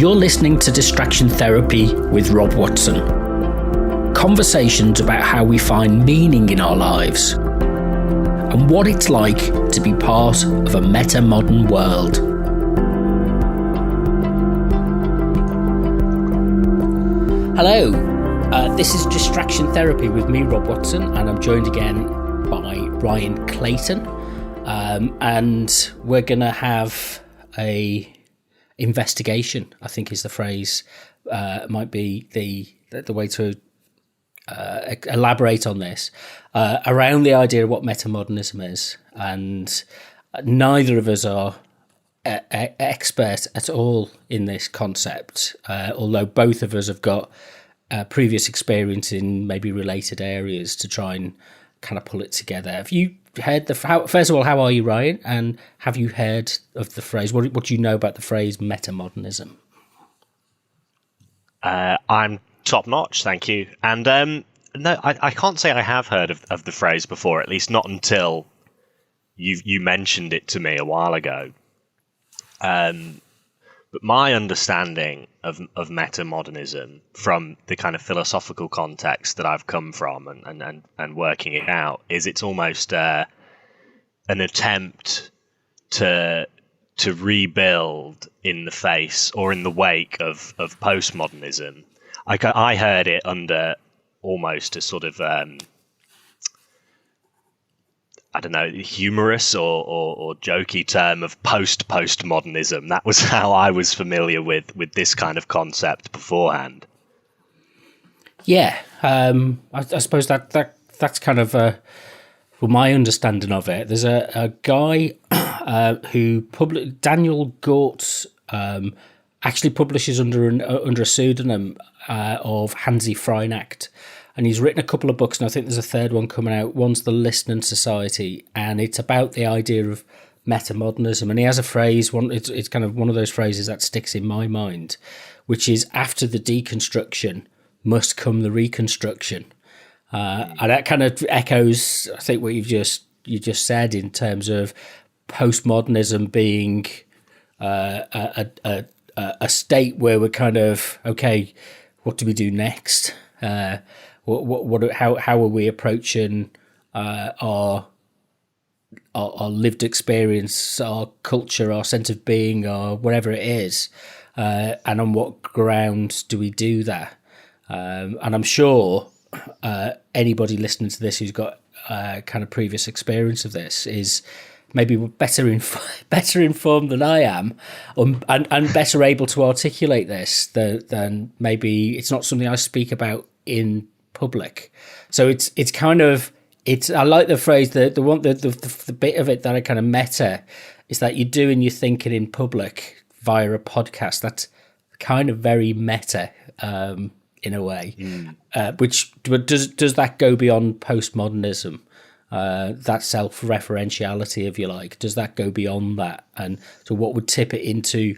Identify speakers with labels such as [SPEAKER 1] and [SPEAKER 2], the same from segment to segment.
[SPEAKER 1] You're listening to Distraction Therapy with Rob Watson. Conversations about how we find meaning in our lives and what it's like to be part of a metamodern world. Hello, this is Distraction Therapy with me, Rob Watson, and I'm joined again by Ryan Clayton. And we're going to have a investigation, I think is the phrase, might be the way to elaborate on this, around the idea of what metamodernism is. And neither of us are expert at all in this concept, although both of us have got previous experience in maybe related areas to try and kind of pull it together. Have you heard first of all, how are you, Ryan? And have you heard of the phrase? What do you know about the phrase metamodernism?
[SPEAKER 2] I'm top notch, thank you. And no, I can't say I have heard of the phrase before, at least not until you mentioned it to me a while ago. But my understanding of metamodernism from the kind of philosophical context that I've come from and working it out is it's almost an attempt to rebuild in the face or in the wake of postmodernism. I heard it under almost a sort of I don't know, humorous or jokey term of postmodernism. That was how I was familiar with this kind of concept beforehand.
[SPEAKER 1] Yeah, I suppose that's kind of my understanding of it. There's a guy who Daniel Gort actually publishes under a pseudonym of Hansi Freinacht. And he's written a couple of books, and I think there's a third one coming out. One's The Listening Society, and it's about the idea of metamodernism. And he has a phrase, it's kind of one of those phrases that sticks in my mind, which is, after the deconstruction must come the reconstruction. And that kind of echoes, I think, what you just said in terms of postmodernism being a state where we're kind of, okay, what do we do next? How are we approaching our lived experience, our culture, our sense of being, or whatever it is, and on what grounds do we do that? And I'm sure anybody listening to this who's got kind of previous experience of this is maybe better informed than I am, and better able to articulate this than maybe it's not something I speak about in public. So it's kind of, I like the phrase, the bit of it that I kind of meta is that you're doing your thinking in public via a podcast. That's kind of very meta in a way. But does that go beyond postmodernism? That self-referentiality, if you like, does that go beyond that? And so what would tip it into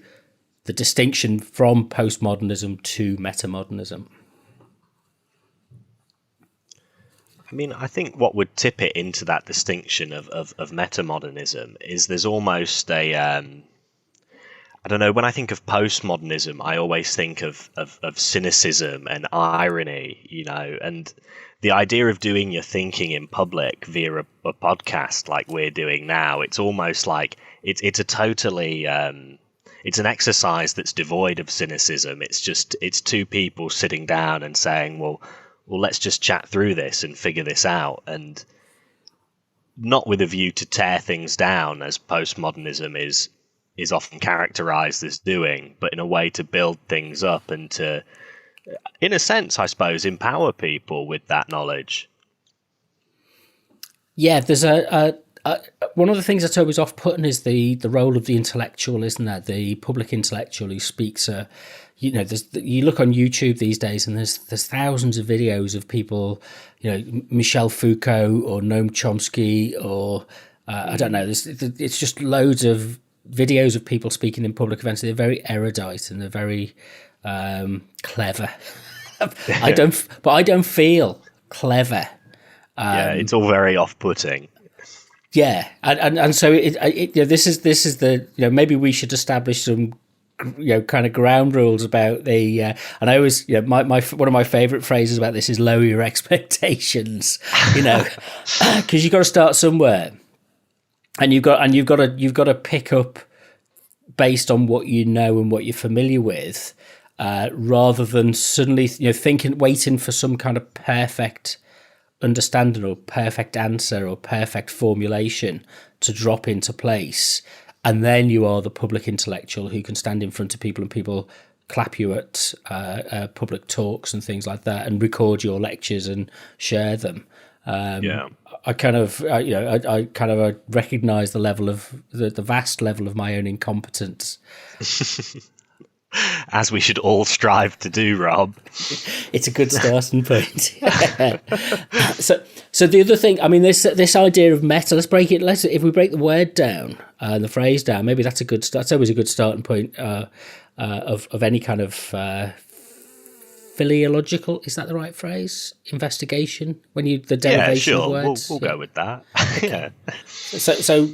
[SPEAKER 1] the distinction from postmodernism to metamodernism?
[SPEAKER 2] I mean, I think what would tip it into that distinction of metamodernism is there's almost a, I don't know, when I think of postmodernism, I always think of cynicism and irony, you know, and the idea of doing your thinking in public via a podcast like we're doing now, it's almost like it's a totally, it's an exercise that's devoid of cynicism. It's two people sitting down and saying, well, let's just chat through this and figure this out, and not with a view to tear things down, as postmodernism is often characterized as doing, but in a way to build things up and to, in a sense, I suppose, empower people with that knowledge. Yeah, there's
[SPEAKER 1] one of the things that's always off-putting is the role of the intellectual, isn't there? The public intellectual who speaks. You look on YouTube these days, and there's thousands of videos of people, you know, Michel Foucault or Noam Chomsky or I don't know. It's just loads of videos of people speaking in public events. They're very erudite and they're very clever. I don't feel clever.
[SPEAKER 2] Yeah, it's all very off-putting.
[SPEAKER 1] Yeah, and so this is the, you know, maybe we should establish some kind of ground rules about the. And I always, my one of my favourite phrases about this is lower your expectations. Because you've got to start somewhere, and you've got to pick up based on what you know and what you're familiar with, rather than suddenly waiting for some kind of perfect understanding or perfect answer or perfect formulation to drop into place. And then you are the public intellectual who can stand in front of people and people clap you at public talks and things like that and record your lectures and share them. I kind of, I kind of recognise the level of the vast level of my own incompetence.
[SPEAKER 2] As we should all strive to do, Rob.
[SPEAKER 1] It's a good starting point. So the other thing, I mean, this idea of meta. Let's break it. If we break the word down, the phrase down, maybe that's a good start. It's always a good starting point of any kind of philological. Is that the right phrase? Investigation. When the derivation of words.
[SPEAKER 2] We'll go with that. Yeah.
[SPEAKER 1] So,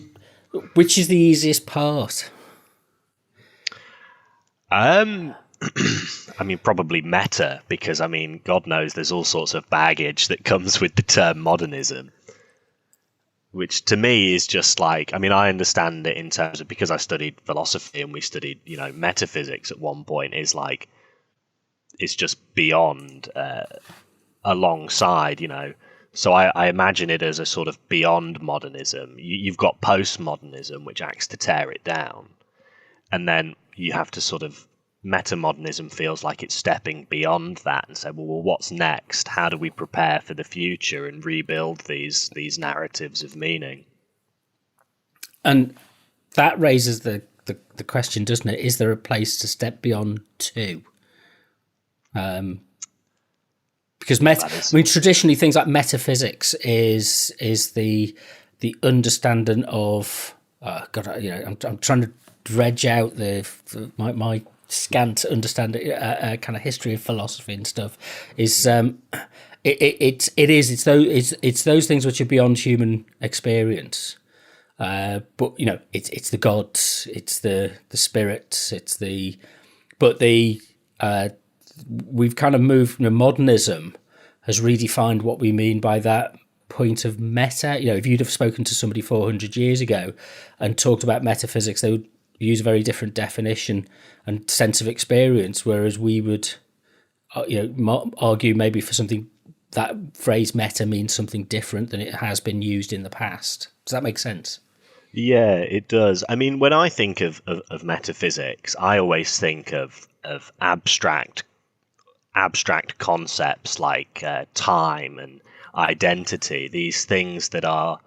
[SPEAKER 1] which is the easiest part?
[SPEAKER 2] I mean, probably meta, because, I mean, God knows there's all sorts of baggage that comes with the term modernism, which to me is just like, I mean, I understand it in terms of, because I studied philosophy and we studied, metaphysics at one point, is like, it's just beyond, alongside, So I imagine it as a sort of beyond modernism. You've got postmodernism, which acts to tear it down. And then you have to sort of, metamodernism feels like it's stepping beyond that and say, well, what's next? How do we prepare for the future and rebuild these narratives of meaning?
[SPEAKER 1] And that raises the question, doesn't it? Is there a place to step beyond to? Because traditionally things like metaphysics is the understanding of I'm trying to dredge out my scant understanding, kind of history of philosophy and stuff. Is it's those things which are beyond human experience. But it's the gods, it's the spirits, we've kind of moved. Modernism has redefined what we mean by that point of meta. If you'd have spoken to somebody 400 years ago and talked about metaphysics, they would use a very different definition and sense of experience, whereas we would argue maybe for something, that phrase meta means something different than it has been used in the past. Does that make sense?
[SPEAKER 2] Yeah, it does. I mean, when I think of metaphysics, I always think of abstract concepts like time and identity, these things that are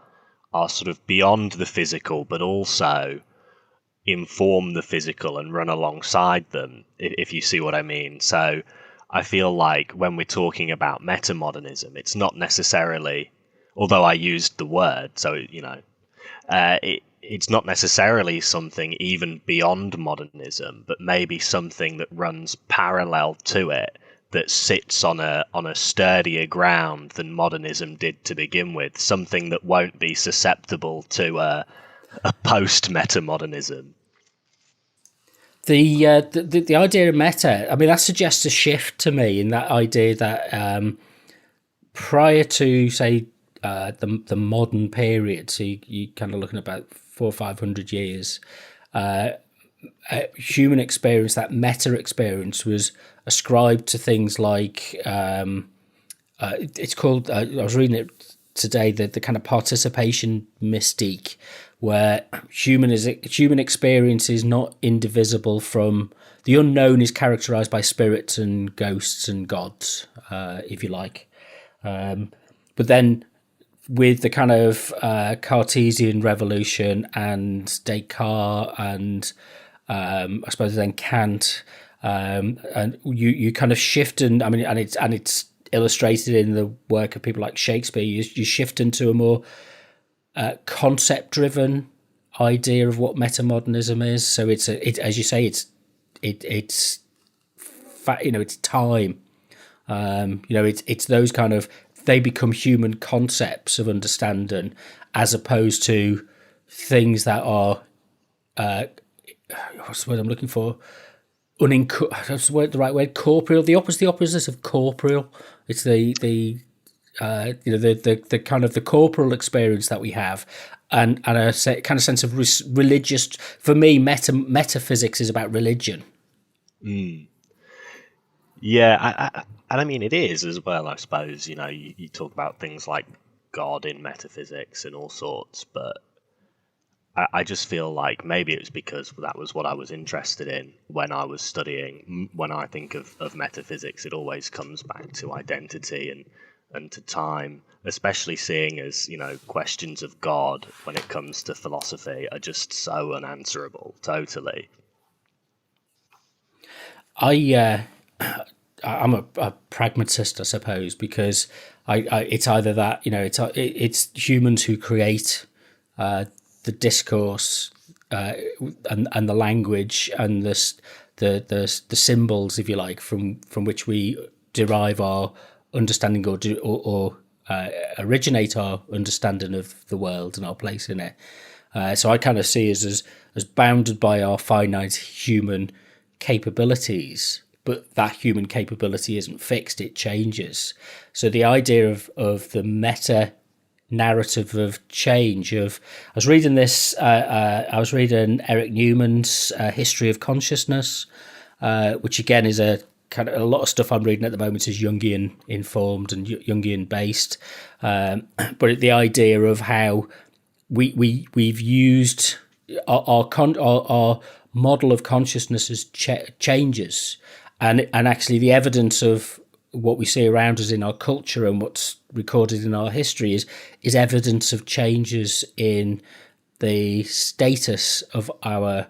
[SPEAKER 2] sort of beyond the physical, but also inform the physical and run alongside them, if you see what I mean. So I feel like when we're talking about metamodernism, it's not necessarily, although I used the word, so it's not necessarily something even beyond modernism, but maybe something that runs parallel to it, that sits on a sturdier ground than modernism did to begin with, something that won't be susceptible to a post-metamodernism. The
[SPEAKER 1] idea of meta, I mean, that suggests a shift to me in that idea that prior to, say, the modern period, so you kind of looking at about 400 or 500 years, human experience, that meta experience, was ascribed to things like it's called. I was reading it today, the kind of participation mystique, where human experience is not indivisible from the unknown, is characterized by spirits and ghosts and gods, if you like, but then with the kind of Cartesian revolution and Descartes and I suppose then Kant, and you kind of shift, and I mean, and it's illustrated in the work of people like Shakespeare. You shift into a more concept-driven idea of what metamodernism is. So it's as you say, it's time. It's those kind of, they become human concepts of understanding, as opposed to things that are what's the word I'm looking for? That's the right word. Corporeal. The opposite of corporeal. It's the kind of the corporal experience that we have, and kind of sense of religious. For me, metaphysics is about religion.
[SPEAKER 2] Yeah, and I mean it is as well. I suppose you talk about things like God in metaphysics and all sorts, but I just feel like maybe it was because that was what I was interested in when I was studying. When I think of metaphysics, it always comes back to identity and to time, especially seeing as, questions of God when it comes to philosophy are just so unanswerable, totally.
[SPEAKER 1] I'm a pragmatist, I suppose, because it's either that it's humans who create the discourse and the language and the symbols, if you like, from which we derive our understanding or originate our understanding of the world and our place in it. So I kind of see us as bounded by our finite human capabilities, but that human capability isn't fixed; it changes. So the idea of the meta narrative of change. I was reading this. I was reading Eric Newman's History of Consciousness, which again is a kind of a lot of stuff I'm reading at the moment is Jungian informed and Jungian based. But the idea of how we've used our model of consciousness as changes, and actually the evidence of what we see around us in our culture and what's recorded in our history is evidence of changes in the status of our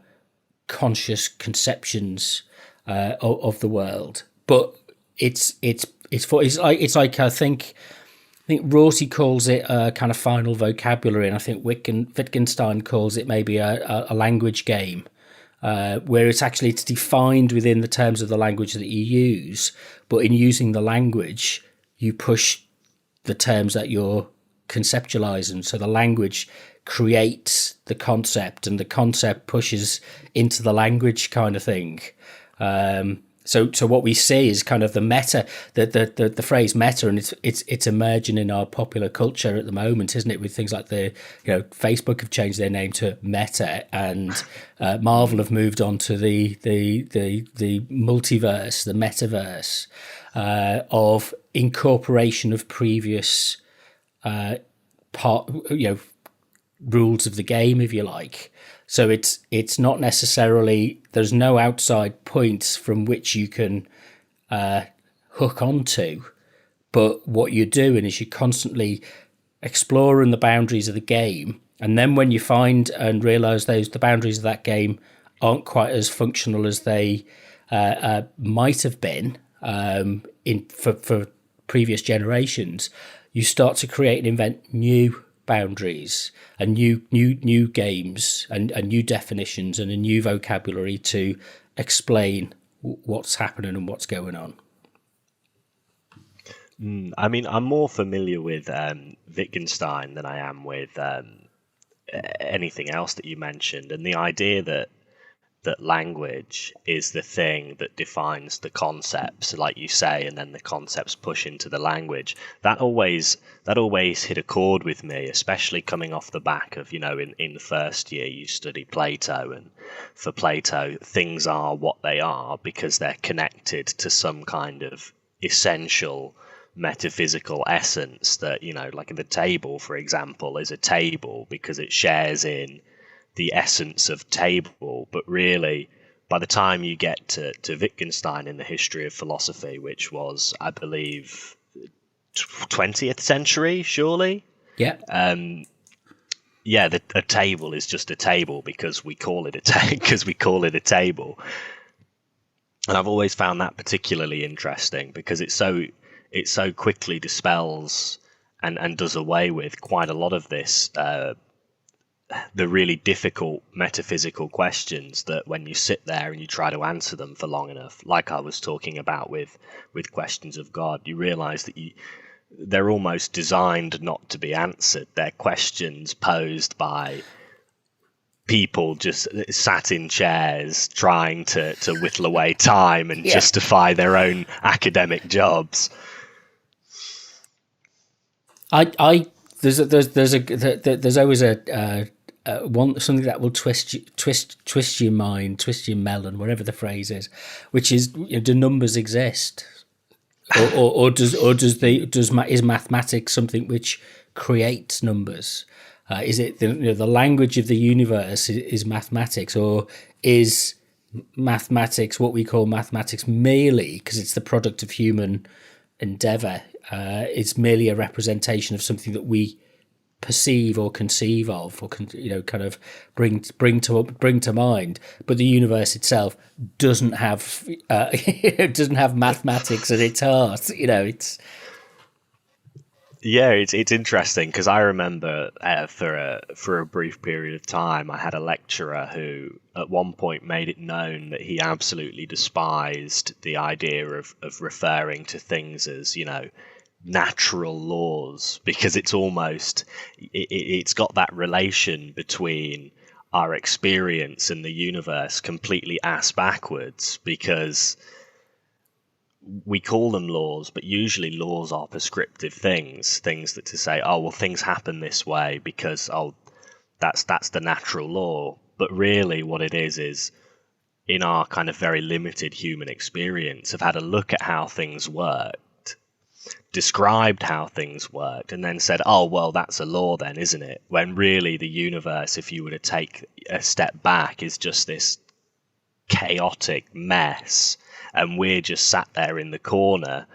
[SPEAKER 1] conscious conceptions of the world. But it's like I think Rorty calls it a kind of final vocabulary, and I think Wittgenstein calls it maybe a language game, where it's defined within the terms of the language that you use, but in using the language, you push the terms that you're conceptualizing. So the language creates the concept, and the concept pushes into the language, kind of thing. So what we see is kind of the meta, the phrase meta, and it's emerging in our popular culture at the moment, isn't it? With things like Facebook have changed their name to Meta, and Marvel have moved on to the multiverse, the metaverse, of incorporation of previous rules of the game, if you like. So it's not necessarily, there's no outside points from which you can hook onto, but what you're doing is you're constantly exploring the boundaries of the game, and then when you find and realise the boundaries of that game aren't quite as functional as they might have been for previous generations, you start to create and invent new boundaries and new games and new definitions and a new vocabulary to explain what's happening and what's going on.
[SPEAKER 2] I mean, I'm more familiar with Wittgenstein than I am with anything else that you mentioned, and the idea that language is the thing that defines the concepts, like you say, and then the concepts push into the language. That always hit a chord with me, especially coming off the back of, in the first year you study Plato, and for Plato things are what they are because they're connected to some kind of essential metaphysical essence that, like the table, for example, is a table because it shares in the essence of table. But really, by the time you get to Wittgenstein in the history of philosophy, which was, I believe, 20th century, surely?
[SPEAKER 1] Yeah.
[SPEAKER 2] A table is just a table because we call it a table. And I've always found that particularly interesting because it so quickly dispels and does away with quite a lot of this the really difficult metaphysical questions that when you sit there and you try to answer them for long enough, like I was talking about with questions of God, you realize that they're almost designed not to be answered. They're questions posed by people just sat in chairs trying to whittle away time and
[SPEAKER 1] Yeah.
[SPEAKER 2] justify their own academic jobs.
[SPEAKER 1] There's always a one something that will twist your mind, twist your melon, whatever the phrase is, which is, do numbers exist, or is mathematics something which creates numbers? Is it the language of the universe is mathematics, or is mathematics what we call mathematics merely because it's the product of human endeavor? It's merely a representation of something that we perceive or conceive of, or kind of bring to mind. But the universe itself doesn't have mathematics at its heart. It's
[SPEAKER 2] Yeah, it's interesting because I remember for a brief period of time, I had a lecturer who at one point made it known that he absolutely despised the idea of referring to things as, natural laws, because it's almost it's got that relation between our experience and the universe completely ass backwards, because we call them laws, but usually laws are prescriptive things that to say, oh, well, things happen this way because, oh, that's the natural law. But really what it is in our kind of very limited human experience, have had a look at how things worked, described how things worked, and then said, oh, well, that's a law then, isn't it? When really the universe, if you were to take a step back, is just this chaotic mess, and we're just sat there in the corner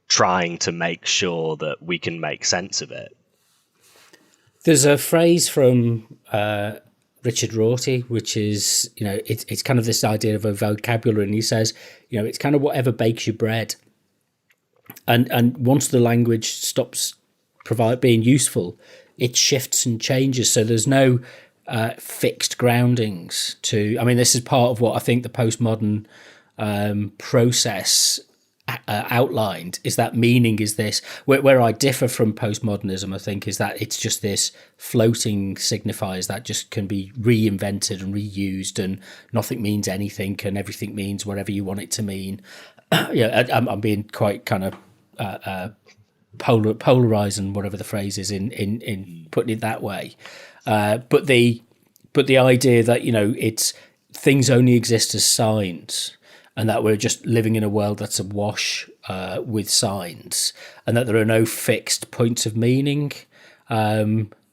[SPEAKER 2] trying to make sure that we can make sense of it.
[SPEAKER 1] There's a phrase from Richard Rorty, which is, it's kind of this idea of a vocabulary, and he says, it's kind of whatever bakes your bread. And once the language stops being useful, it shifts and changes. So there's no fixed groundings to. I mean, this is part of what I think the postmodern process outlined, is that meaning is this. Where I differ from postmodernism, I think, is that it's just this floating signifiers that just can be reinvented and reused, and nothing means anything and everything means whatever you want it to mean. I'm being quite kind of polarizing, whatever the phrase is, in putting it that way. But the idea that it's things only exist as signs, and that we're just living in a world that's awash with signs, and that there are no fixed points of meaning.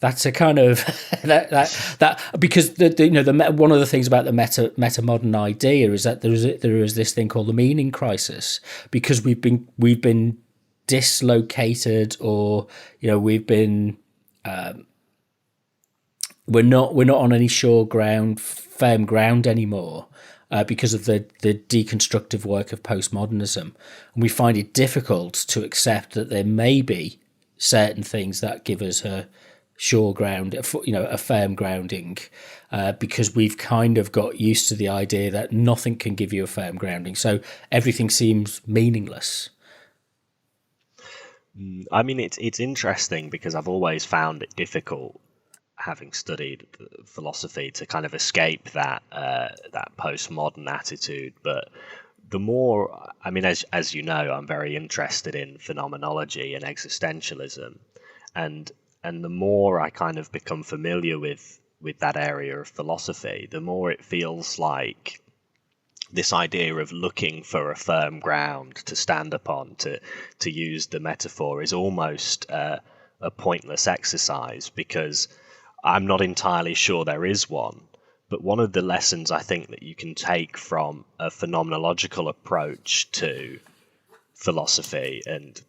[SPEAKER 1] That's a kind of that because the one of the things about the metamodern idea is that there is this thing called the meaning crisis, because we've been dislocated, or we've been we're not on any firm ground anymore. Because of the deconstructive work of postmodernism, and we find it difficult to accept that there may be certain things that give us a sure ground, a firm grounding, because we've kind of got used to the idea that nothing can give you a firm grounding, so everything seems meaningless.
[SPEAKER 2] I mean, it's interesting because I've always found it difficult, having studied philosophy, to kind of escape that postmodern attitude. But the more, I mean, as you know, I'm very interested in phenomenology and existentialism, and the more I kind of become familiar with that area of philosophy, the more it feels like this idea of looking for a firm ground to stand upon, to use the metaphor, is almost a pointless exercise, because I'm not entirely sure there is one. But one of the lessons I think that you can take from a phenomenological approach to philosophy and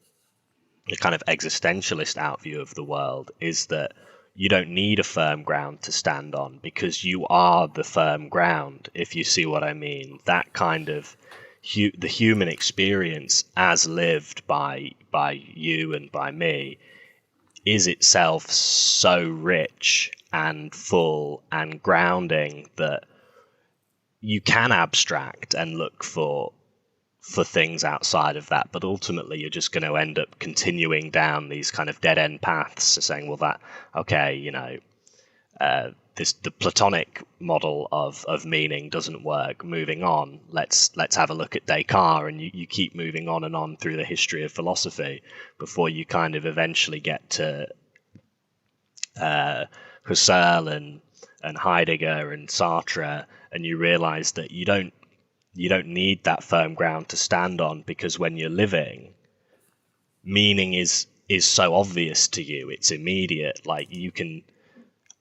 [SPEAKER 2] a kind of existentialist outview of the world is that you don't need a firm ground to stand on, because you are the firm ground, if you see what I mean. That kind of the human experience as lived by you and by me is itself so rich and full and grounding that you can abstract and look for things outside of that, but ultimately you're just going to end up continuing down these kind of dead end paths, saying, well, the Platonic model of meaning doesn't work. Moving on, let's have a look at Descartes, and you keep moving on and on through the history of philosophy before you kind of eventually get to Husserl and Heidegger and Sartre, and you realize that you don't need that firm ground to stand on, because when you're living, meaning is so obvious to you, it's immediate. Like you can,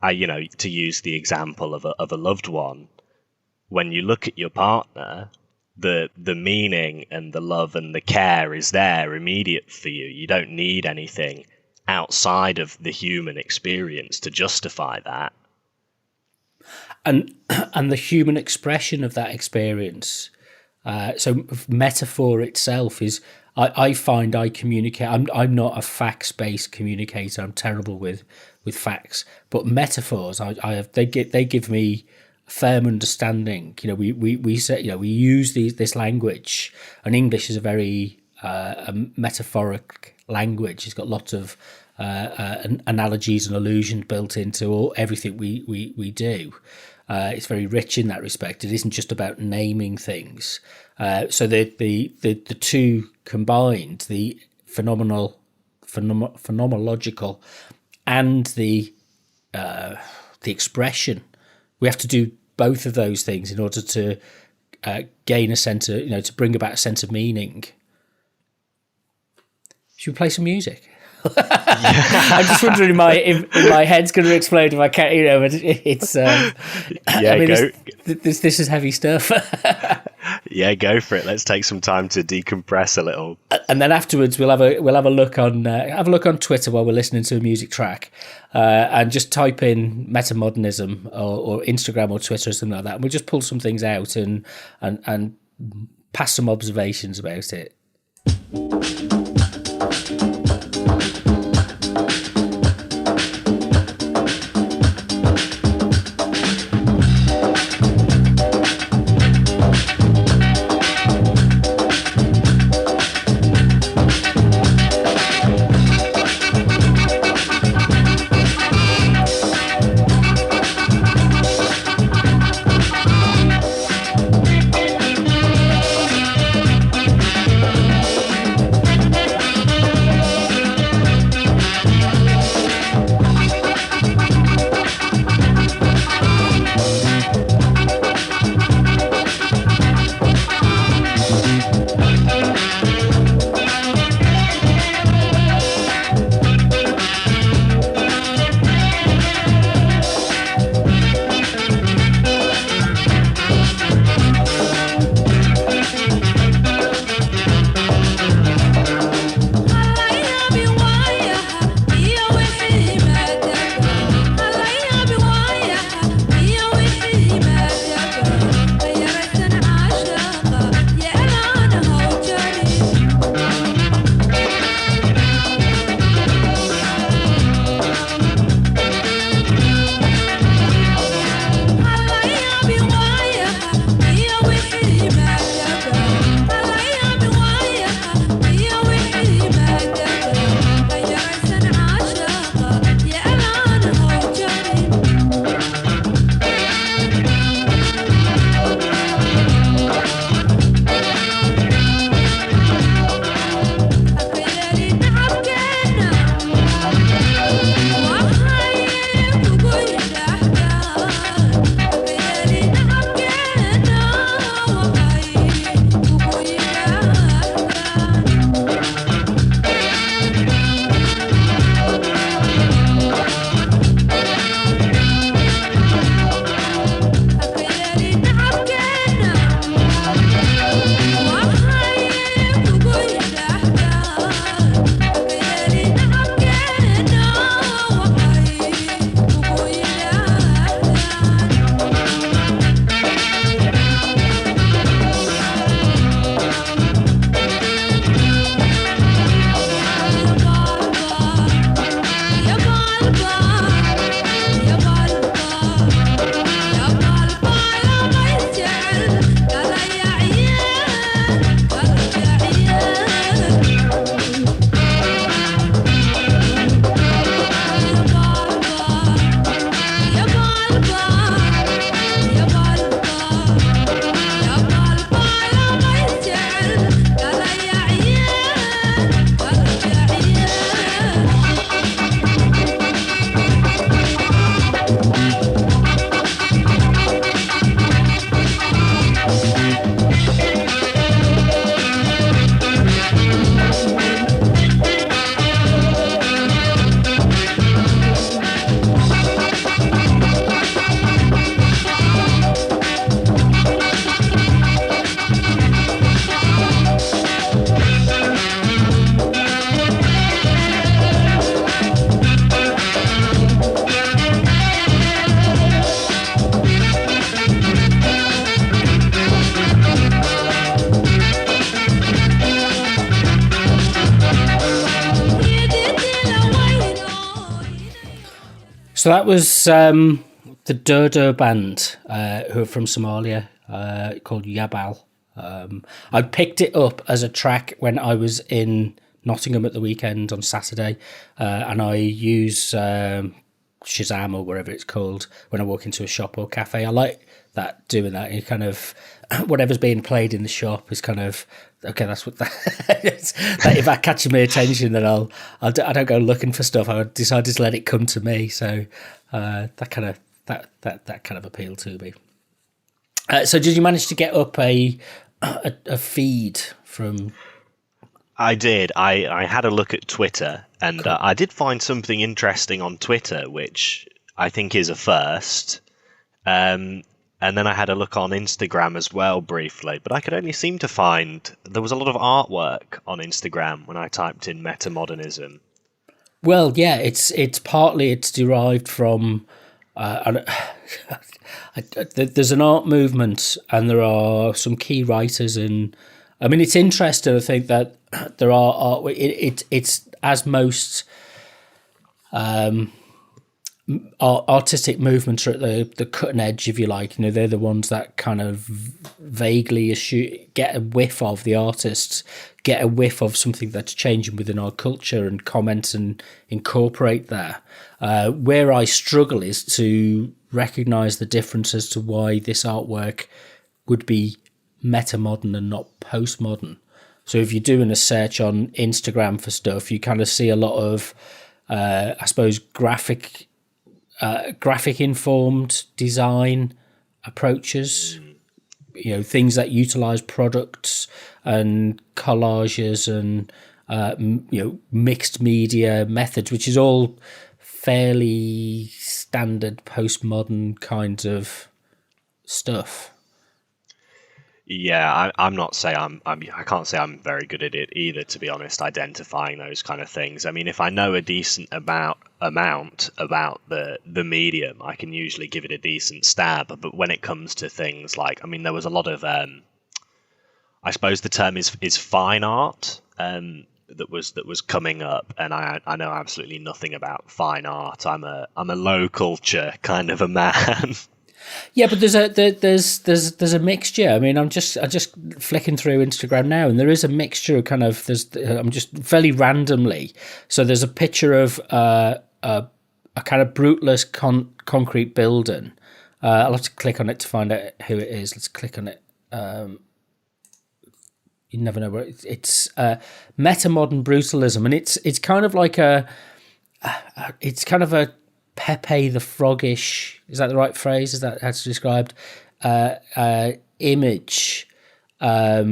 [SPEAKER 2] to use the example of a loved one, when you look at your partner, the meaning and the love and the care is there immediate for you. You don't need anything outside of the human experience to justify that.
[SPEAKER 1] And the human expression of that experience. So metaphor itself is, I find I communicate. I'm not a facts-based communicator. I'm terrible with facts. But metaphors, they give me firm understanding. We say, we use this language, and English is a very metaphoric language. It's got lots of analogies and allusions built into everything we do. It's very rich in that respect. It isn't just about naming things. So the two combined, the phenomenological and the expression, we have to do both of those things in order to gain a sense of, to bring about a sense of meaning. Should we play some music? I'm just wondering if my head's going to explode if I can't, but it's this is heavy stuff.
[SPEAKER 2] Yeah, go for it. Let's take some time to decompress a little,
[SPEAKER 1] and then afterwards we'll have a look on Twitter while we're listening to a music track, and just type in Metamodernism or Instagram or Twitter or something like that, and we'll just pull some things out and pass some observations about it. So that was the Durdur band, who are from Somalia, called Yabal. I picked it up as a track when I was in Nottingham at the weekend on Saturday, and I use Shazam or whatever it's called when I walk into a shop or cafe. I like that, doing that. You kind of whatever's being played in the shop is kind of okay. That's what that, that if that catches my attention, then I don't go looking for stuff. I decide to let it come to me. So that kind of appealed to me. So did you manage to get up a feed from?
[SPEAKER 2] I did. I had a look at Twitter, and
[SPEAKER 1] Cool.
[SPEAKER 2] I did find something interesting on Twitter, which I think is a first. And then I had a look on Instagram as well briefly, but I could only seem to find there was a lot of artwork on Instagram when I typed in metamodernism.
[SPEAKER 1] Well, yeah, it's partly it's derived from. There's an art movement, and there are some key writers in. I mean, it's interesting. I think that there are art. It's as most artistic movements are at the cutting edge, if you like. You know, they're the ones that kind of vaguely get a whiff of the artists, get a whiff of something that's changing within our culture and comment and incorporate that. Where I struggle is to recognise the difference as to why this artwork would be metamodern and not postmodern. So if you're doing a search on Instagram for stuff, you kind of see a lot of, I suppose, graphic informed design approaches, you know, things that utilize products and collages and you know, mixed media methods, which is all fairly standard postmodern kinds of stuff.
[SPEAKER 2] Yeah, I'm not say I can't say I'm very good at it either, to be honest, identifying those kind of things. I mean, if I know a decent amount about the medium, I can usually give it a decent stab. But when it comes to things like, I mean, there was a lot of I suppose the term is fine art that was coming up, and I know absolutely nothing about fine art. I'm a low culture kind of a man.
[SPEAKER 1] Yeah, but there's a mixture. I mean, I just flicking through Instagram now, and there is a mixture of kind of I'm just fairly randomly. So there's a picture of a kind of brutalist concrete building. I'll have to click on it to find out who it is. Let's click on it. You never know where it's metamodern brutalism, and it's kind of like it's kind of a Pepe the Froggish, is that the right phrase? Is that how it's described? Image, but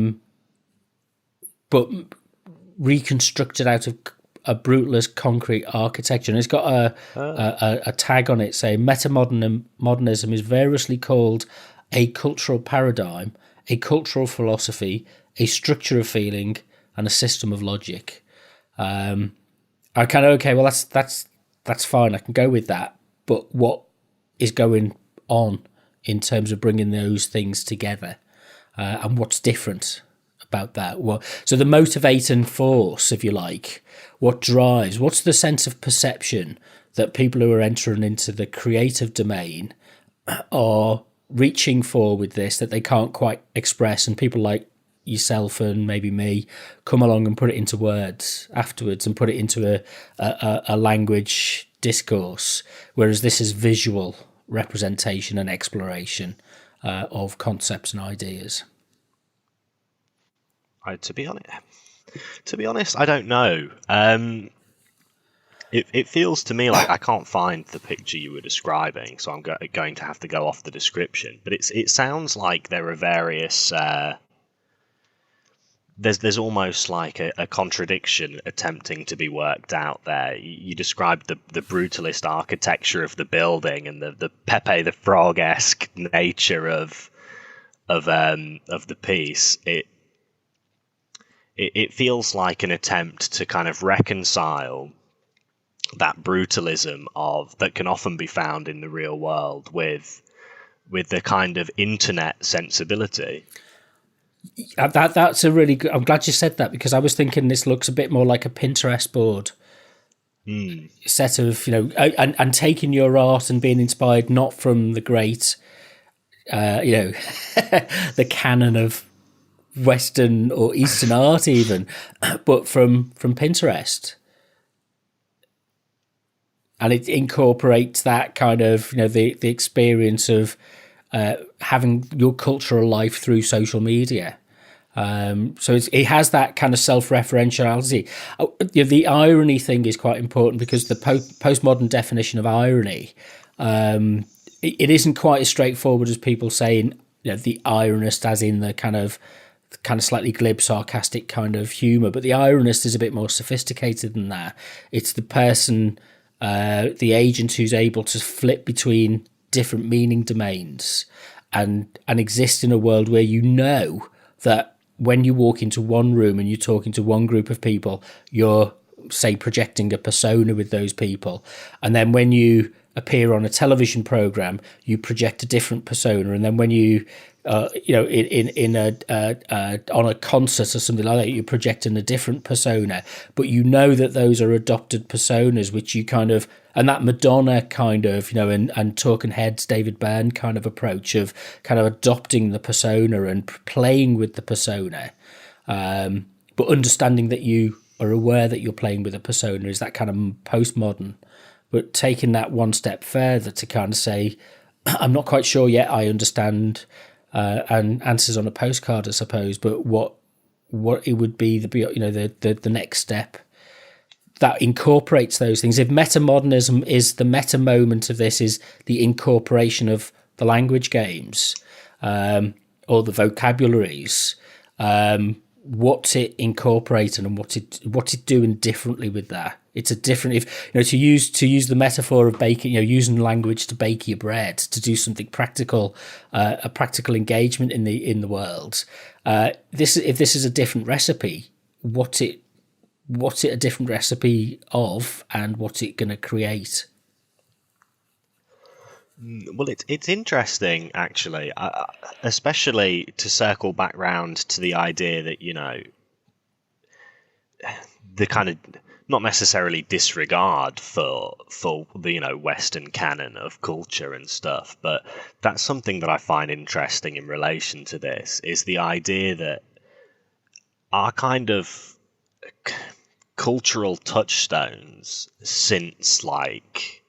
[SPEAKER 1] reconstructed out of a brutalist concrete architecture. And it's got a tag on it saying Metamodernism is variously called a cultural paradigm, a cultural philosophy, a structure of feeling, and a system of logic. I kind of, okay, well, that's fine. I can go with that. But what is going on in terms of bringing those things together, and what's different about that? Well, so the motivating force, if you like, what drives? What's the sense of perception that people who are entering into the creative domain are reaching for with this that they can't quite express, and people like yourself and maybe me come along and put it into words afterwards and put it into a language discourse, whereas this is visual representation and exploration of concepts and ideas.
[SPEAKER 2] To be honest, I don't know. It feels to me like I can't find the picture you were describing, so I'm going to have to go off the description. But it sounds like there are various. There's almost like a contradiction attempting to be worked out there. You described the brutalist architecture of the building and the Pepe the Frog-esque nature of the piece. It feels like an attempt to kind of reconcile that brutalism that can often be found in the real world with the kind of internet sensibility.
[SPEAKER 1] That's a really good. I'm glad you said that, because I was thinking this looks a bit more like a Pinterest board set of, and taking your art and being inspired not from the great, the canon of Western or Eastern art even, but from Pinterest. And it incorporates that kind of, the experience of having your culture alive through social media. So it has that kind of self-referentiality. The irony thing is quite important, because the postmodern definition of irony, it isn't quite as straightforward as people saying, the ironist as in the kind of slightly glib, sarcastic kind of humour. But the ironist is a bit more sophisticated than that. It's the person, the agent, who's able to flip between different meaning domains and exist in a world where that when you walk into one room and you're talking to one group of people, you're, say, projecting a persona with those people. And then when you appear on a television program, you project a different persona. And then when you, on a concert or something like that, you're projecting a different persona. But that those are adopted personas, which you kind of, and that Madonna kind of, and Talking Heads, David Byrne kind of approach of kind of adopting the persona and playing with the persona, but understanding that you are aware that you're playing with a persona is that kind of postmodern. But taking that one step further to kind of say, I'm not quite sure yet I understand, and answers on a postcard, I suppose, but what it would be, the next step that incorporates those things. If metamodernism is the meta moment of this, is the incorporation of the language games, or the vocabularies, what's it incorporating and what's it doing differently with that? It's a different, if to use the metaphor of baking, using language to bake your bread, to do something practical, a practical engagement in the world. If this is a different recipe, what's it a different recipe of, and what's it going to create?
[SPEAKER 2] Well, it's interesting, actually, especially to circle back round to the idea that, the kind of not necessarily disregard for the, Western canon of culture and stuff, but that's something that I find interesting in relation to this, is the idea that our kind of cultural touchstones since, like,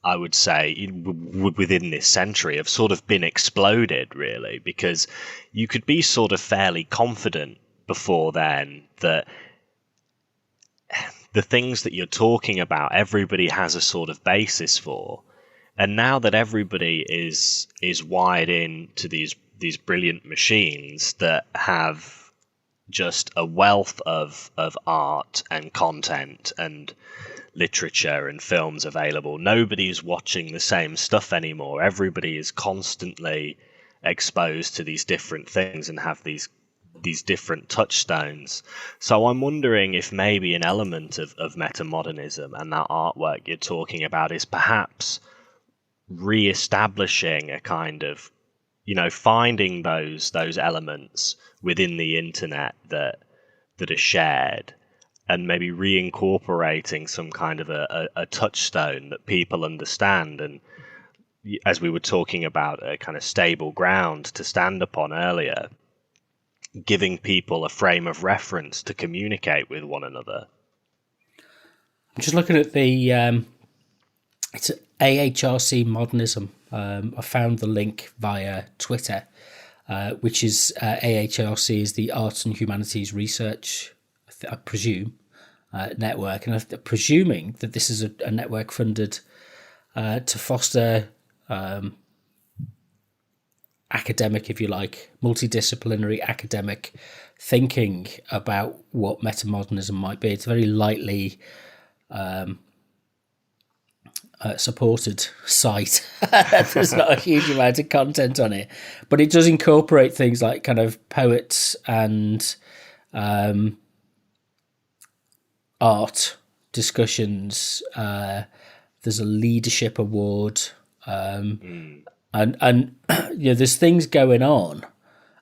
[SPEAKER 2] I would say within this century, have sort of been exploded, really, because you could be sort of fairly confident before then that the things that you're talking about, everybody has a sort of basis for. And now that everybody is wired in to these brilliant machines that have just a wealth of art and content and literature and films available, nobody's watching the same stuff anymore. Everybody is constantly exposed to these different things and have these different touchstones. So I'm wondering if maybe an element of metamodernism and that artwork you're talking about is perhaps re-establishing a kind of, finding those elements within the internet that are shared, and maybe reincorporating some kind of a touchstone that people understand, and, as we were talking about, a kind of stable ground to stand upon earlier, giving people a frame of reference to communicate with one another.
[SPEAKER 1] I'm just looking at the it's AHRC Modernism. I found the link via Twitter, which is AHRC is the Arts and Humanities Research, I presume, network, and I'm presuming that this is a network funded to foster academic, if you like, multidisciplinary academic thinking about what metamodernism might be. It's a very lightly supported site. There's not a huge amount of content on it, but it does incorporate things like kind of poets and art discussions. There's a leadership award, and there's things going on,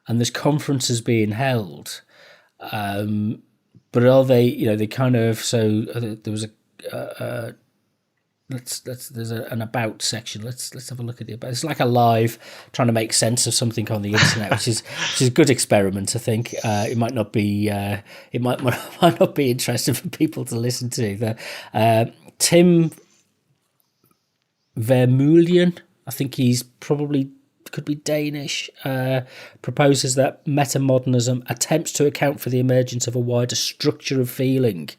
[SPEAKER 1] and there's conferences being held, but are they, they kind of, so there was there's an about section. Let's have a look at the about. It's like a live trying to make sense of something on the internet, which is a good experiment. I think it might not be might not be interesting for people to listen to. The Tim Vermeulen, I think he's probably could be Danish, proposes that metamodernism attempts to account for the emergence of a wider structure of feeling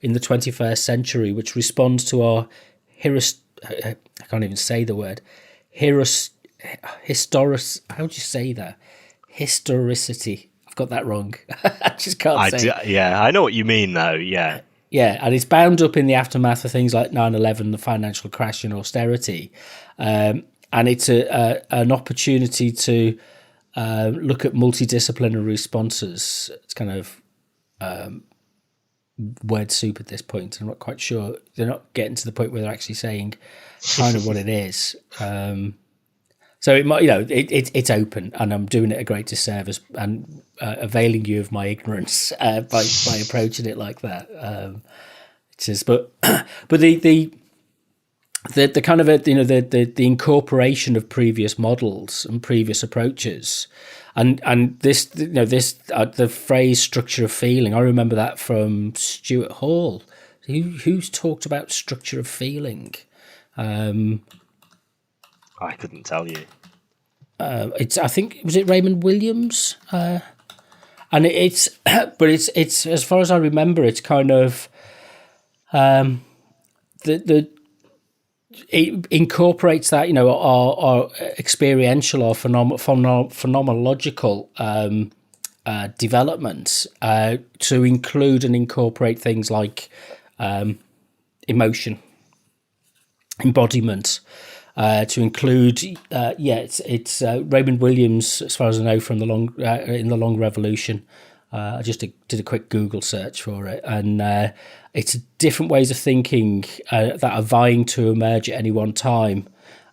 [SPEAKER 1] in the 21st century, which responds to our I can't even say the word. How do you say that? Historicity. I've got that wrong. I just can't say it.
[SPEAKER 2] Yeah, I know what you mean, though. Yeah.
[SPEAKER 1] Yeah, and it's bound up in the aftermath of things like 9/11, the financial crash and austerity. And it's an opportunity to look at multidisciplinary responses. It's kind of word soup at this point. I'm not quite sure. They're not getting to the point where they're actually saying kind of what it is. So it might, it's open, and I'm doing it a great disservice and availing you of my ignorance by approaching it like that. But the kind of the incorporation of previous models and previous approaches, and this the phrase structure of feeling. I remember that from Stuart Hall, who's talked about structure of feeling.
[SPEAKER 2] I couldn't tell you.
[SPEAKER 1] I think was it Raymond Williams, and it's but it's as far as I remember, it's kind of it incorporates that our experiential or phenomenological development to include and incorporate things like emotion, embodiment. To include, it's Raymond Williams, as far as I know, from in the Long Revolution. I just did a quick Google search for it, and it's different ways of thinking that are vying to emerge at any one time,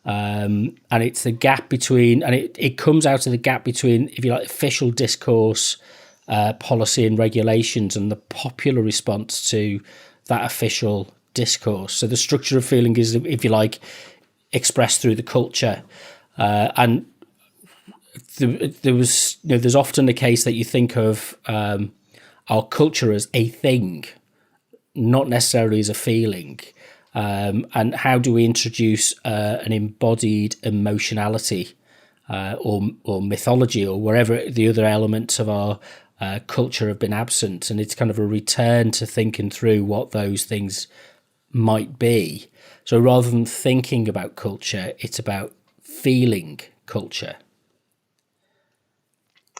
[SPEAKER 1] and it's the gap between, and it comes out of the gap between, if you like, official discourse, policy, and regulations, and the popular response to that official discourse. So the structure of feeling is, if you like, expressed through the culture, and there's often a case that you think of our culture as a thing, not necessarily as a feeling, and how do we introduce an embodied emotionality or mythology or wherever the other elements of our culture have been absent, and it's kind of a return to thinking through what those things might be. So rather than thinking about culture, it's about feeling culture.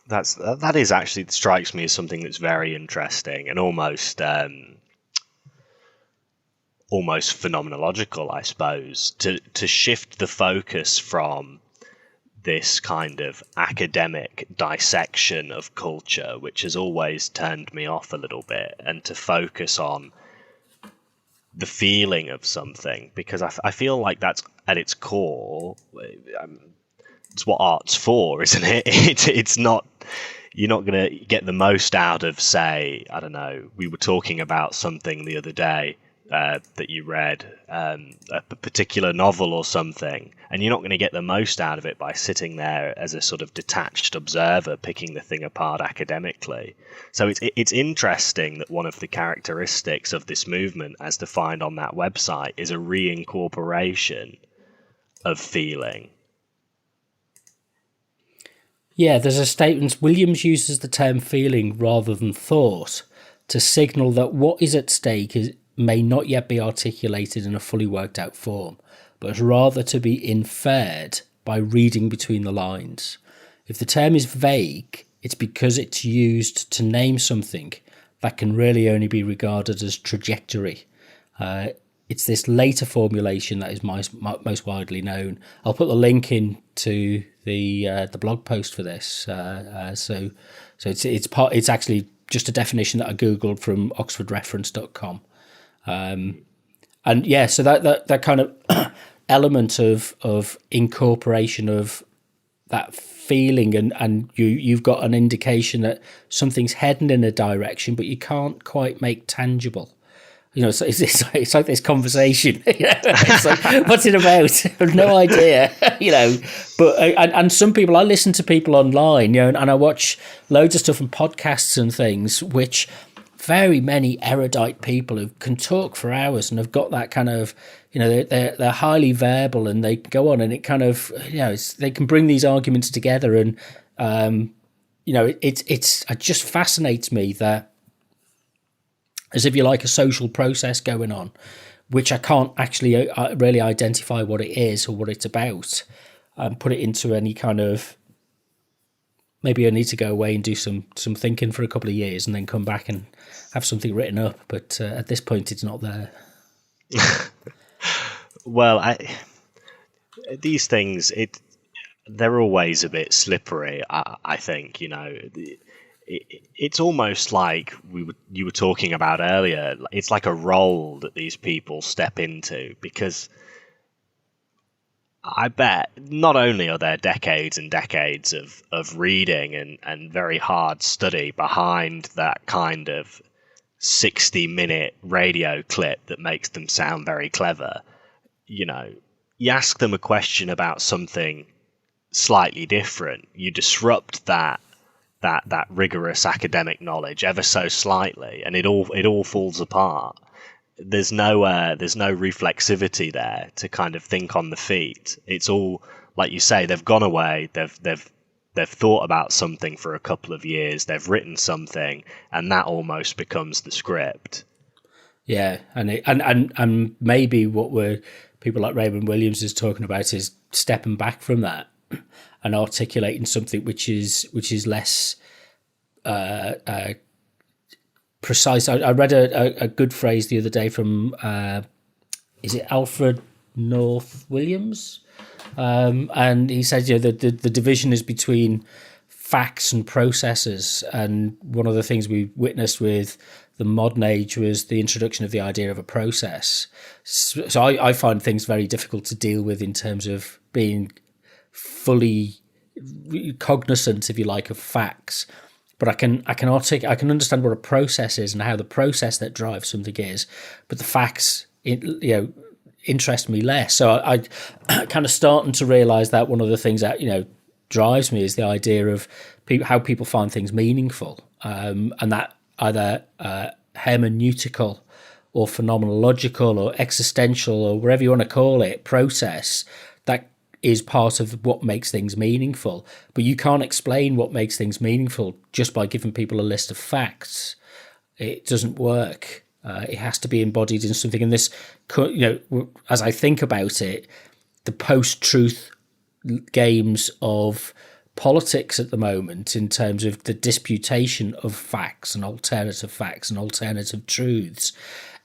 [SPEAKER 2] That is actually strikes me as something that's very interesting and almost phenomenological, I suppose, to shift the focus from this kind of academic dissection of culture, which has always turned me off a little bit, and to focus on the feeling of something, because I feel like that's at its core. It's what art's for, isn't it? It's not. You're not going to get the most out of, say, I don't know. We were talking about something the other day that you read, a particular novel or something, and you're not going to get the most out of it by sitting there as a sort of detached observer picking the thing apart academically. So it's interesting that one of the characteristics of this movement, as defined on that website, is a reincorporation of feeling.
[SPEAKER 1] Yeah, there's a statement. Williams uses the term feeling rather than thought to signal that what is at stake may not yet be articulated in a fully worked out form, but rather to be inferred by reading between the lines. If the term is vague, it's because it's used to name something that can really only be regarded as trajectory. It's this later formulation that is most widely known. I'll put the link into the blog post for this. So it's actually just a definition that I googled from oxfordreference.com. And yeah, so that kind of element of incorporation of that feeling, and you've got an indication that something's heading in a direction, but you can't quite make tangible. It's like this conversation. It's like, what's it about? I have no idea. But and some people, I listen to people online, and I watch loads of stuff and podcasts and things, which very many erudite people who can talk for hours and have got that kind of, they're highly verbal, and they go on, and it kind of, they can bring these arguments together, and it just fascinates me that, as if you like, a social process going on, which I can't actually really identify what it is or what it's about, and put it into any kind of. Maybe I need to go away and do some thinking for a couple of years, and then come back and have something written up. But at this point, it's not there.
[SPEAKER 2] Well, these things, they're always a bit slippery. I think, it's almost like you were talking about earlier. It's like a role that these people step into, because I bet not only are there decades and decades of reading and very hard study behind that kind of 60-minute radio clip that makes them sound very clever. You ask them a question about something slightly different, you disrupt that rigorous academic knowledge ever so slightly, and it all falls apart. There's no reflexivity there to kind of think on the feet. It's all, like you say, they've gone away, they've thought about something for a couple of years, they've written something, and that almost becomes the script.
[SPEAKER 1] Yeah, and maybe what people like Raymond Williams is talking about is stepping back from that and articulating something which is less precise. I read a good phrase the other day from is it Alfred North Williams, and he said the division is between facts and processes, and one of the things we witnessed with the modern age was the introduction of the idea of a process. So I find things very difficult to deal with in terms of being fully cognizant, if you like, of facts. But I can understand what a process is and how the process that drives something is, but the facts, interest me less. So I kind of starting to realise that one of the things that drives me is the idea of how people find things meaningful, and that either hermeneutical or phenomenological or existential or whatever you want to call it process that is part of what makes things meaningful. But you can't explain what makes things meaningful just by giving people a list of facts. It doesn't work. It has to be embodied in something. And this, as I think about it, the post-truth games of politics at the moment, in terms of the disputation of facts and alternative truths,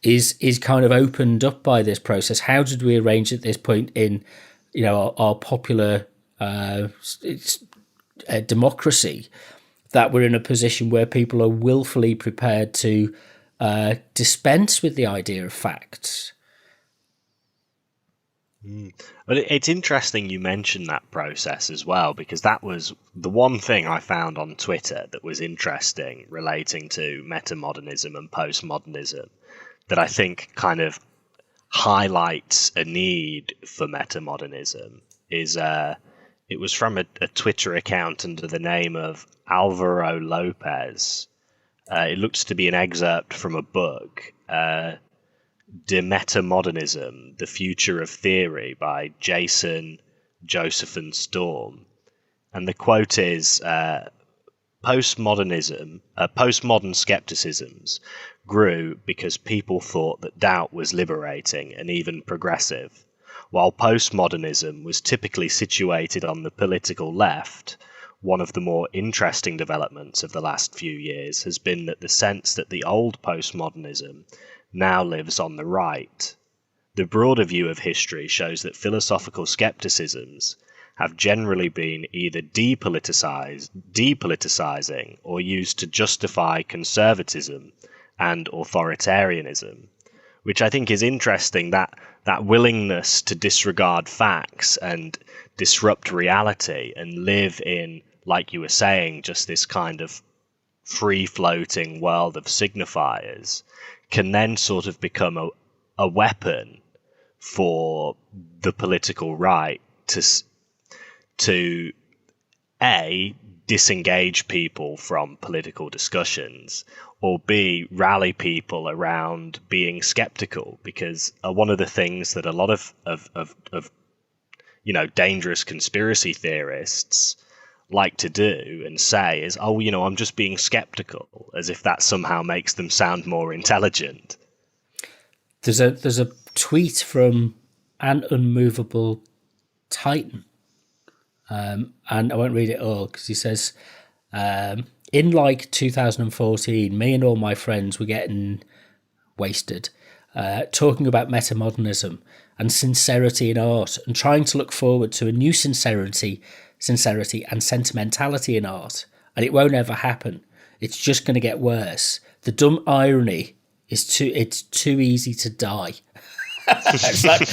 [SPEAKER 1] is kind of opened up by this process. How did we arrange at this point in our popular democracy that we're in a position where people are willfully prepared to dispense with the idea of facts?
[SPEAKER 2] But it's interesting you mentioned that process as well, because that was the one thing I found on Twitter that was interesting relating to metamodernism and postmodernism, that I think kind of highlights a need for metamodernism. It was from a Twitter account under the name of Alvaro Lopez. It looks to be an excerpt from a book, De Metamodernism, The Future of Theory by Jason Josephine Storm. And the quote is, postmodern skepticisms grew because people thought that doubt was liberating and even progressive. While postmodernism was typically situated on the political left, one of the more interesting developments of the last few years has been that the sense that the old postmodernism now lives on the right. The broader view of history shows that philosophical skepticisms have generally been either depoliticizing or used to justify conservatism and authoritarianism, which I think is interesting, that willingness to disregard facts and disrupt reality and live in, like you were saying, just this kind of free-floating world of signifiers can then sort of become a weapon for the political right to A, disengage people from political discussions, or B, rally people around being skeptical. Because one of the things that a lot of dangerous conspiracy theorists like to do and say is, oh, I'm just being skeptical, as if that somehow makes them sound more intelligent.
[SPEAKER 1] There's a tweet from an unmovable Titan, and I won't read it all because he says, in like 2014, me and all my friends were getting wasted, talking about metamodernism and sincerity in art, and trying to look forward to a new sincerity and sentimentality in art, and it won't ever happen. It's just going to get worse. The dumb irony is it's too easy to die. It's like,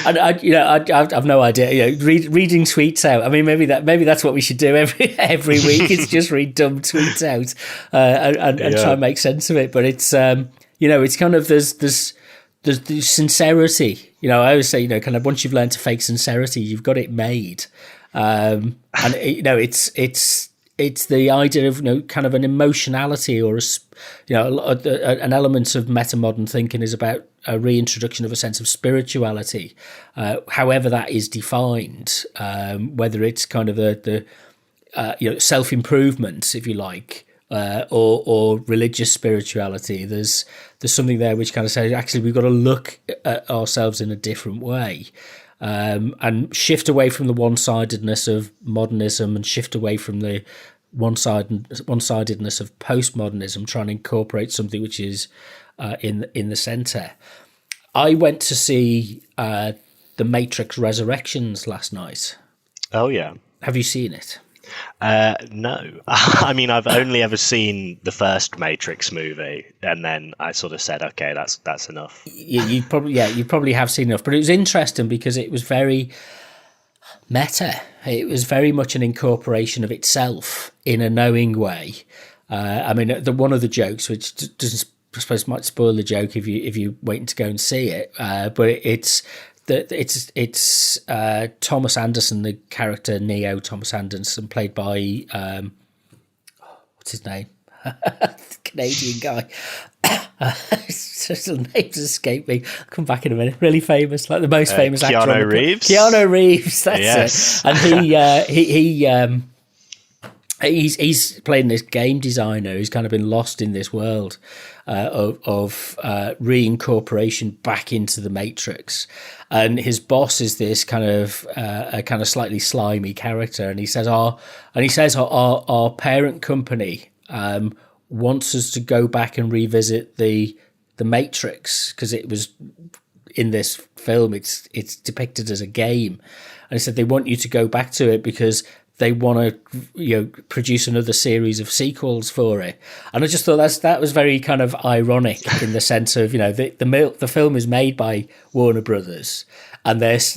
[SPEAKER 1] and I've no idea. Reading tweets out. I mean, maybe that's what we should do every week. Is just read dumb tweets out and try and make sense of it. But it's it's kind of there's the sincerity. I always say, kind of once you've learned to fake sincerity, you've got it made. And it's the idea of kind of an emotionality or an element of metamodern thinking is about a reintroduction of a sense of spirituality, however that is defined, whether it's kind of the self-improvement, if you like, or religious spirituality. There's something there which kind of says, actually, we've got to look at ourselves in a different way. And shift away from the one-sidedness of modernism and shift away from the one-sidedness of postmodernism, trying to incorporate something which is in the centre. I went to see The Matrix Resurrections last night.
[SPEAKER 2] Oh, yeah.
[SPEAKER 1] Have you seen it?
[SPEAKER 2] No. I mean, I've only ever seen the first Matrix movie, and then I sort of said, okay, that's enough.
[SPEAKER 1] You probably have seen enough. But it was interesting because it was very meta. It was very much an incorporation of itself in a knowing way. I mean, one of the jokes, which doesn't, I suppose, might spoil the joke if you waiting to go and see it, but it's Thomas Anderson, the character Neo Thomas Anderson, played by what's his name, the Canadian guy. The names escape me. I'll come back in a minute. Really famous, like the most famous actor.
[SPEAKER 2] Keanu Reeves.
[SPEAKER 1] Keanu Reeves. That's
[SPEAKER 2] yes.
[SPEAKER 1] it. And he's playing this game designer who's kind of been lost in this world of reincorporation back into the Matrix, and his boss is this kind of a kind of slightly slimy character, and he says our parent company wants us to go back and revisit the Matrix, because it was in this film it's depicted as a game, and he said they want you to go back to it because they want to produce another series of sequels for it. And I just thought that was very kind of ironic in the sense of the film is made by Warner Brothers, and Lana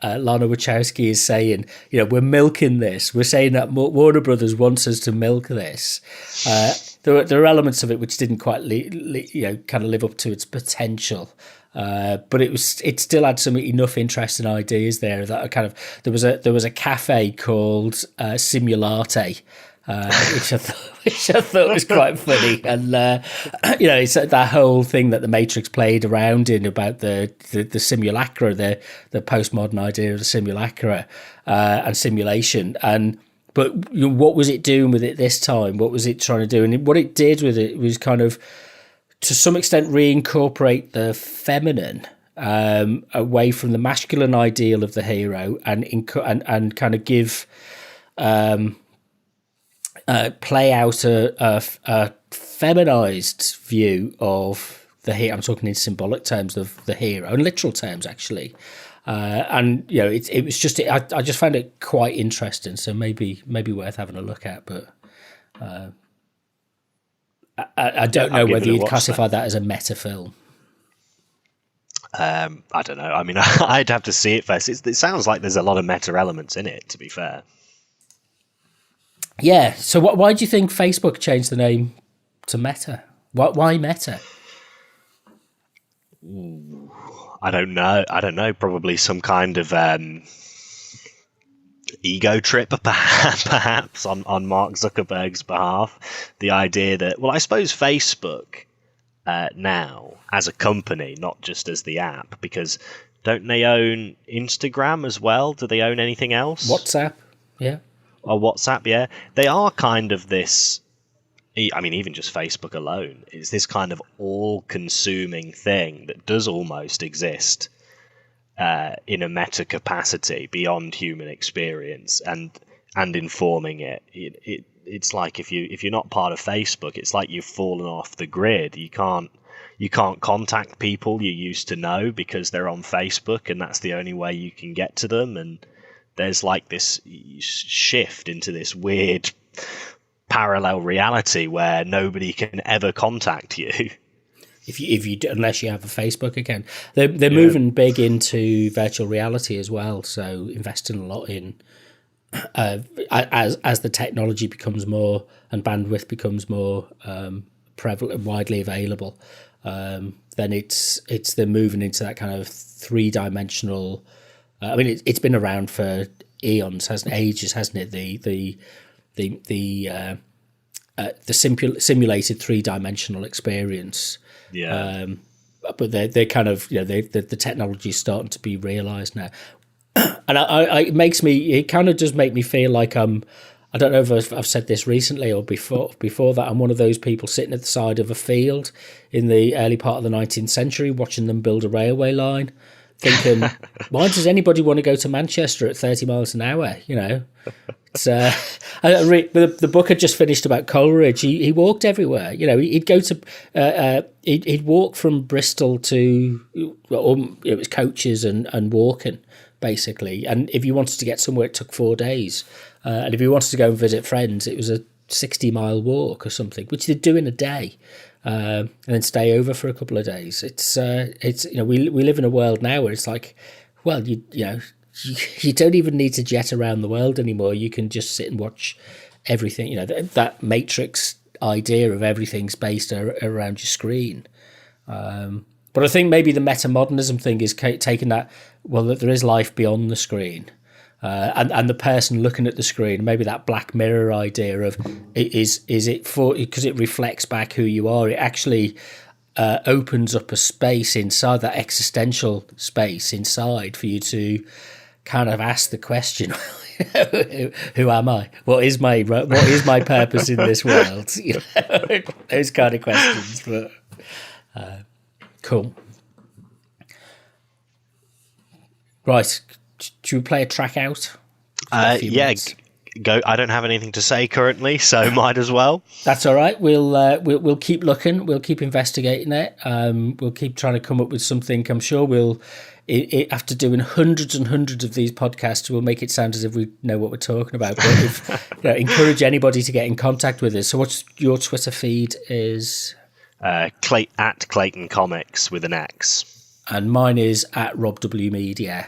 [SPEAKER 1] Wachowski is saying, we're milking this. We're saying that Warner Brothers wants us to milk this. There are elements of it which didn't quite kind of live up to its potential. But it still had some enough interesting ideas there that there was a cafe called Simulate, which I thought was quite funny, and it's that whole thing that the Matrix played around in about the simulacra, the postmodern idea of the simulacra and simulation, but what was it doing with it this time? What was it trying to do? And what it did with it was kind of, to some extent, reincorporate the feminine away from the masculine ideal of the hero, and kind of give play out a feminized view of the hero. I'm talking in symbolic terms of the hero, and literal terms actually. It was just I just found it quite interesting. So maybe worth having a look at, but. I don't know
[SPEAKER 2] I'll give
[SPEAKER 1] whether
[SPEAKER 2] it a
[SPEAKER 1] you'd
[SPEAKER 2] watch
[SPEAKER 1] classify
[SPEAKER 2] then.
[SPEAKER 1] that as a meta film.
[SPEAKER 2] I don't know. I mean, I'd have to see it first. It sounds like there's a lot of meta elements in it, to be fair.
[SPEAKER 1] Yeah. So why do you think Facebook changed the name to Meta? Why Meta?
[SPEAKER 2] I don't know. Probably some kind of ego trip, perhaps, on Mark Zuckerberg's behalf. The idea that, well, I suppose Facebook now as a company, not just as the app, because don't they own Instagram as well? Do they own anything else?
[SPEAKER 1] WhatsApp, yeah.
[SPEAKER 2] Or WhatsApp, yeah. They are kind of this. I mean, even just Facebook alone is this kind of all-consuming thing that does almost exist in a meta capacity beyond human experience and informing it. It's like if you're not part of Facebook, it's like you've fallen off the grid. You can't contact people you used to know because they're on Facebook, and that's the only way you can get to them. And there's like this shift into this weird parallel reality where nobody can ever contact you.
[SPEAKER 1] If you unless you have a Facebook account, they're moving big into virtual reality as well. So investing a lot in as the technology becomes more and bandwidth becomes more prevalent, widely available. Then they're moving into that kind of 3-dimensional. I mean, it's been around for eons, ages, hasn't it? The simulated 3-dimensional experience.
[SPEAKER 2] Yeah.
[SPEAKER 1] But they're kind of, the technology is starting to be realised now, and it kind of does make me feel like I don't know if I've said this recently or before that I'm one of those people sitting at the side of a field in the early part of the 19th century watching them build a railway line, thinking, why does anybody want to go to Manchester at 30 miles an hour? It's, the book had just finished about Coleridge. He walked everywhere. He'd go to he'd walk from Bristol to it was coaches and walking basically. And if you wanted to get somewhere, it took 4 days. And if you wanted to go and visit friends, it was a 60-mile walk or something, which they'd do in a day, and then stay over for a couple of days. It's we live in a world now where it's like, well, you don't even need to jet around the world anymore. You can just sit and watch everything. That Matrix idea of everything's based around your screen. But I think maybe the metamodernism thing is taking that, well, that there is life beyond the screen. And the person looking at the screen, maybe that Black Mirror idea of is it for, because it reflects back who you are. It actually opens up a space inside, that existential space inside, for you to kind of ask the question, who am I? What is my purpose in this world? Those kind of questions. But cool. Right. Should we play a track out?
[SPEAKER 2] Yeah, go. I don't have anything to say currently, so might as well.
[SPEAKER 1] That's all right. We'll keep looking. We'll keep investigating it. We'll keep trying to come up with something. I'm sure after doing hundreds and hundreds of these podcasts, we'll make it sound as if we know what we're talking about. But if, encourage anybody to get in contact with us. So what's your Twitter feed is?
[SPEAKER 2] At Clayton Comics with an X.
[SPEAKER 1] And mine is at Rob W Media.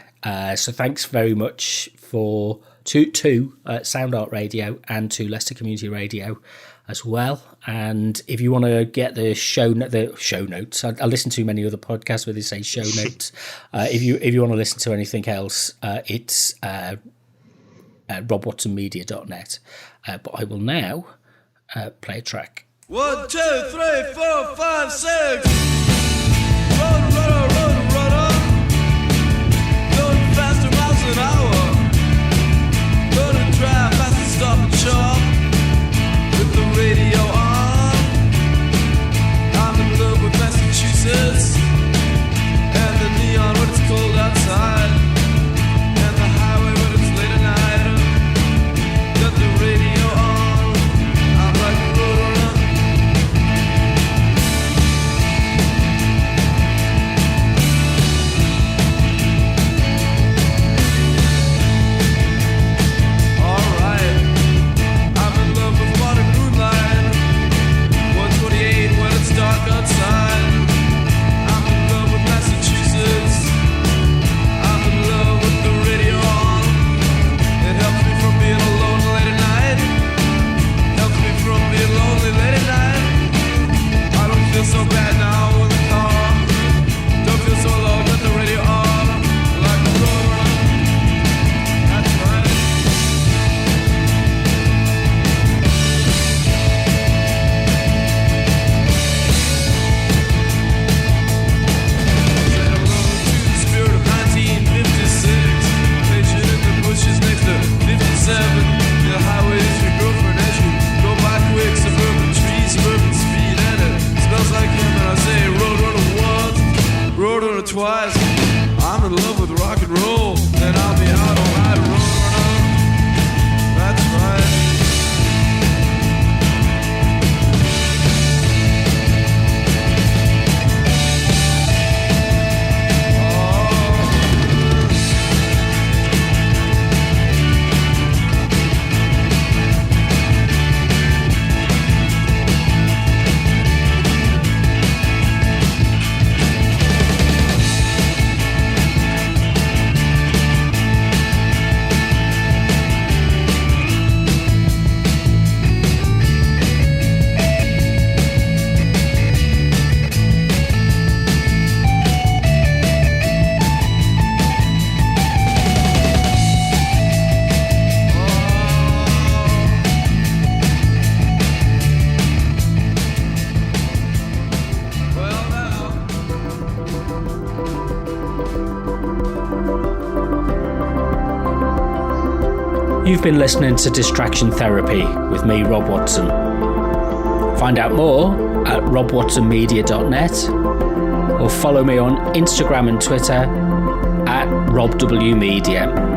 [SPEAKER 1] So thanks very much to Sound Art Radio and to Leicester Community Radio as well. And if you want to get the show notes, I listen to many other podcasts where they say show notes. If you want to listen to anything else, it's robwatsonmedia.net. But I will now play a track.
[SPEAKER 3] 1, 2, 3, 4, 5, 6. Run, going faster miles an hour. Gonna drive fast and stop and shop with the radio on. I'm in love with Massachusetts and the neon when it's cold outside, and the highway when it's late at night. Got the radio on. I'm like a roadrunner. Otherwise, I'm in love with rock and roll, and I'll be out on my road. That's right.
[SPEAKER 1] You've been listening to Distraction Therapy with me, Rob Watson. Find out more at robwatsonmedia.net or follow me on Instagram and Twitter at RobWMedia.